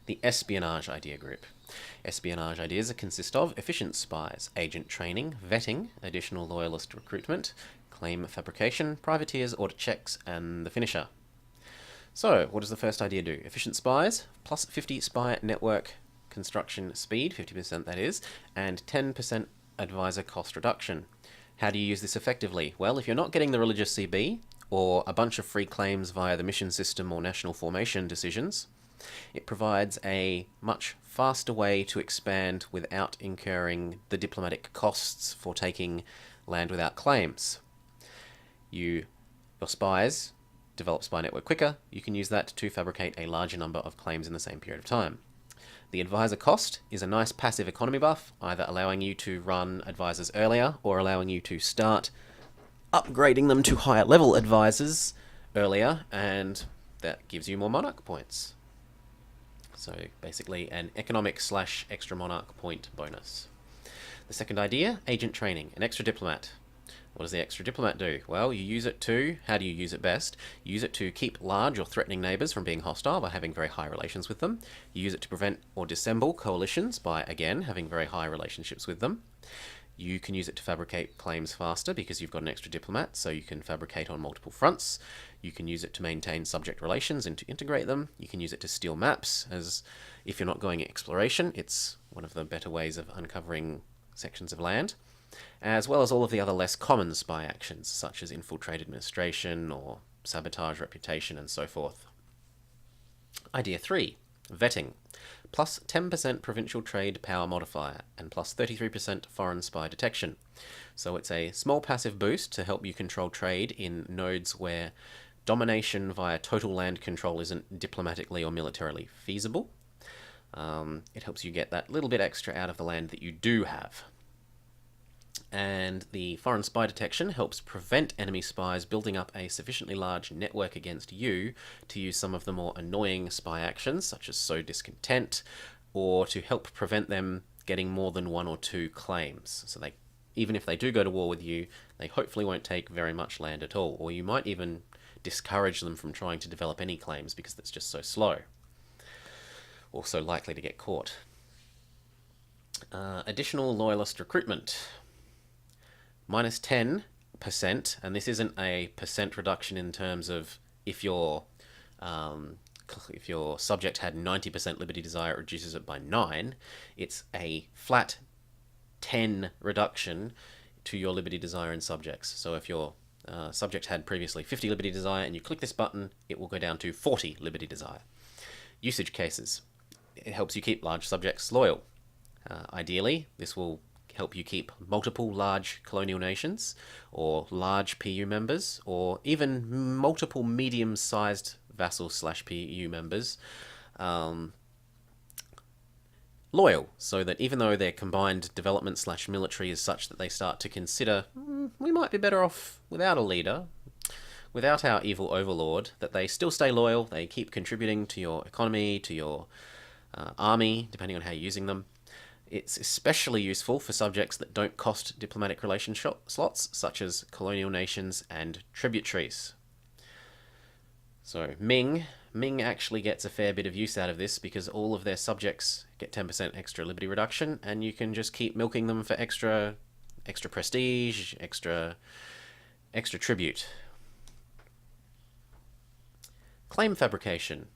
The espionage idea group. Espionage ideas consist of efficient spies, agent training, vetting, additional loyalist recruitment, claim fabrication, privateers, audit checks, and the finisher. So, what does the first idea do? Efficient spies, plus 50 spy network construction speed, 50% that is, and 10% advisor cost reduction. How do you use this effectively? Well, if you're not getting the religious CB, or a bunch of free claims via the mission system or national formation decisions, it provides a much faster way to expand without incurring the diplomatic costs for taking land without claims. Your spies develop spy network quicker. You can use that to fabricate a larger number of claims in the same period of time. The advisor cost is a nice passive economy buff, either allowing you to run advisors earlier or allowing you to start upgrading them to higher level advisors earlier, and that gives you more monarch points. So basically an economic / extra monarch point bonus. The second idea, agent training, an extra diplomat. What does the extra diplomat do? Well, you use it to, how do you use it best? You use it to keep large or threatening neighbours from being hostile by having very high relations with them. You use it to prevent or dissemble coalitions by, again, having very high relationships with them. You can use it to fabricate claims faster because you've got an extra diplomat, so you can fabricate on multiple fronts. You can use it to maintain subject relations and to integrate them. You can use it to steal maps, as if you're not going exploration, it's one of the better ways of uncovering sections of land, as well as all of the other less common spy actions, such as infiltrate administration or sabotage reputation and so forth. Idea 3, vetting. Plus 10% provincial trade power modifier, and plus 33% foreign spy detection. So it's a small passive boost to help you control trade in nodes where domination via total land control isn't diplomatically or militarily feasible. It helps you get that little bit extra out of the land that you do have. And the foreign spy detection helps prevent enemy spies building up a sufficiently large network against you to use some of the more annoying spy actions, such as sow discontent, or to help prevent them getting more than 1 or 2 claims. So they, even if they do go to war with you, they hopefully won't take very much land at all, or you might even discourage them from trying to develop any claims because that's just so slow, or so likely to get caught. Additional loyalist recruitment. Minus 10%, and this isn't a percent reduction in terms of if your subject had 90% liberty desire, it reduces it by 9. It's a flat 10 reduction to your liberty desire in subjects. So if your subject had previously 50 liberty desire and you click this button, it will go down to 40 liberty desire. Usage cases. It helps you keep large subjects loyal. Ideally, this will help you keep multiple large colonial nations, or large PU members, or even multiple medium-sized vassal / PU members loyal, so that even though their combined development / military is such that they start to consider, we might be better off without a leader, without our evil overlord, that they still stay loyal, they keep contributing to your economy, to your army, depending on how you're using them. It's especially useful for subjects that don't cost diplomatic relation slots, such as colonial nations and tributaries. So Ming actually gets a fair bit of use out of this because all of their subjects get 10% extra liberty reduction, and you can just keep milking them for extra prestige, extra tribute. Claim fabrication.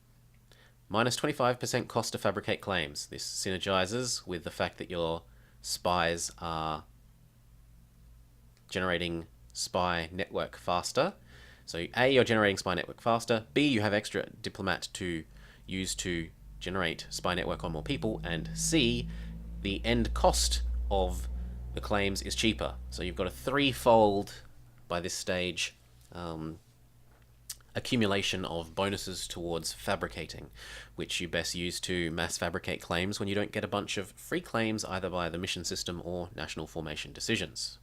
Minus 25% cost to fabricate claims. This synergizes with the fact that your spies are generating spy network faster. So A, you're generating spy network faster. B, you have extra diplomat to use to generate spy network on more people. And C, the end cost of the claims is cheaper. So you've got a threefold, by this stage, accumulation of bonuses towards fabricating, which you best use to mass fabricate claims when you don't get a bunch of free claims either by the mission system or national formation decisions.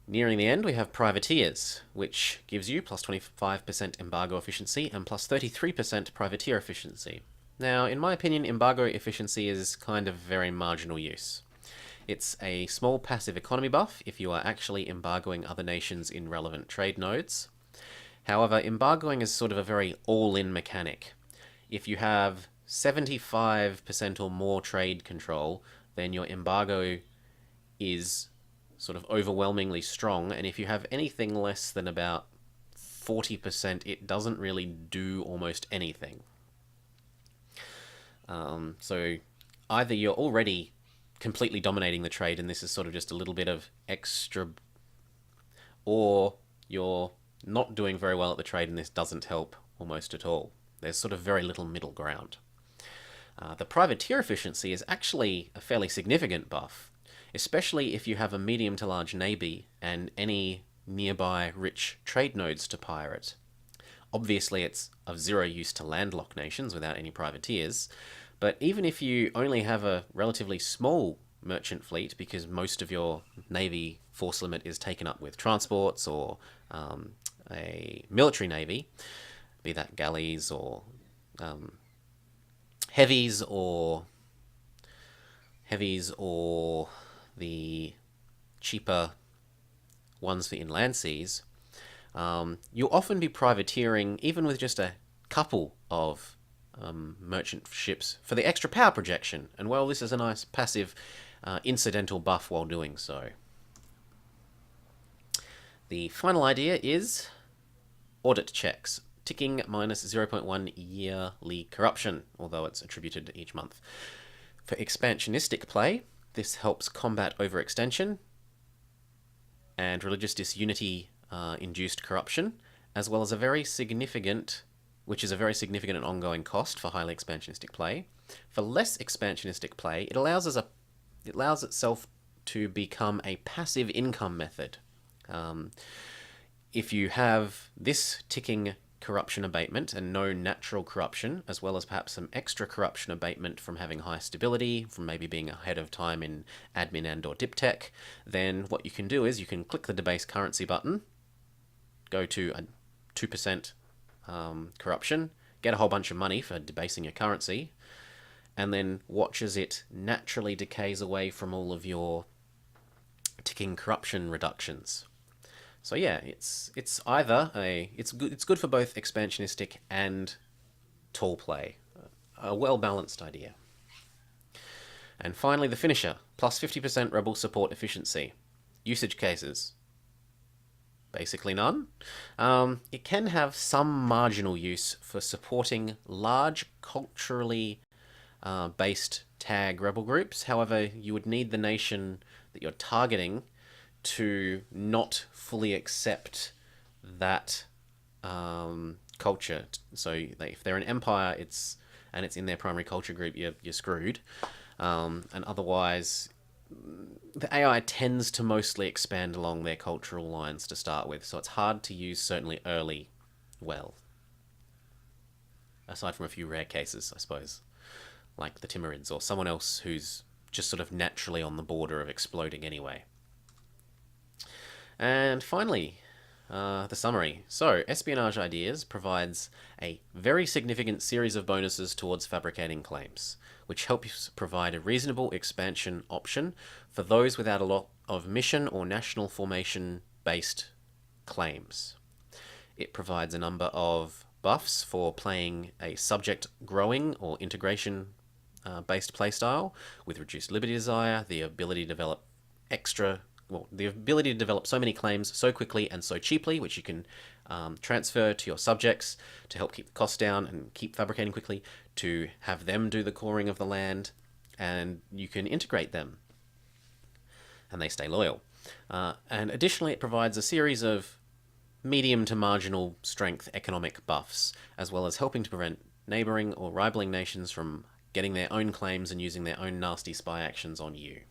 Nearing the end, we have privateers, which gives you plus 25% embargo efficiency and plus 33% privateer efficiency. Now, in my opinion, embargo efficiency is kind of very marginal use. It's a small passive economy buff if you are actually embargoing other nations in relevant trade nodes. However, embargoing is sort of a very all-in mechanic. if you have 75% or more trade control, then your embargo is sort of overwhelmingly strong, and if you have anything less than about 40%, it doesn't really do almost anything. So either you're already completely dominating the trade and this is sort of just a little bit of extra, or you're not doing very well at the trade and this doesn't help almost at all. There's sort of very little middle ground. The privateer efficiency is actually a fairly significant buff, especially if you have a medium to large navy and any nearby rich trade nodes to pirate. Obviously, it's of zero use to landlocked nations without any privateers, but even if you only have a relatively small merchant fleet, because most of your navy force limit is taken up with transports or a military navy, be that galleys or heavies or the cheaper ones for inland seas, you'll often be privateering even with just a couple of merchant ships for the extra power projection, and well, this is a nice passive incidental buff while doing so. The final idea is audit checks, ticking minus 0.1 yearly corruption, although it's attributed each month. For expansionistic play, this helps combat overextension and religious disunity induced corruption, as well as a very significant and ongoing cost for highly expansionistic play. For less expansionistic play, it allows itself to become a passive income method. If you have this ticking corruption abatement and no natural corruption, as well as perhaps some extra corruption abatement from having high stability, from maybe being ahead of time in admin and or dip tech, then what you can do is you can click the debase currency button, go to a 2% corruption, get a whole bunch of money for debasing your currency, and then watch as it naturally decays away from all of your ticking corruption reductions. So yeah, it's good for both expansionistic and tall play. A well-balanced idea. And finally, the finisher, plus 50% rebel support efficiency. Usage cases. Basically none. It can have some marginal use for supporting large culturally based tag rebel groups. However, you would need the nation that you're targeting to not fully accept that culture. So if they're an empire, it's in their primary culture group, you're screwed. And otherwise, the AI tends to mostly expand along their cultural lines to start with, so it's hard to use certainly early well. Aside from a few rare cases, I suppose, like the Timurids or someone else who's just sort of naturally on the border of exploding anyway. And finally, the summary. So, Espionage Ideas provides a very significant series of bonuses towards fabricating claims, which helps provide a reasonable expansion option for those without a lot of mission or national formation-based claims. It provides a number of buffs for playing a subject growing or integration based playstyle with reduced liberty desire, the ability to develop so many claims so quickly and so cheaply, which you can transfer to your subjects to help keep the costs down and keep fabricating quickly, to have them do the coring of the land, and you can integrate them and they stay loyal. And additionally, it provides a series of medium to marginal strength economic buffs, as well as helping to prevent neighbouring or rivaling nations from getting their own claims and using their own nasty spy actions on you.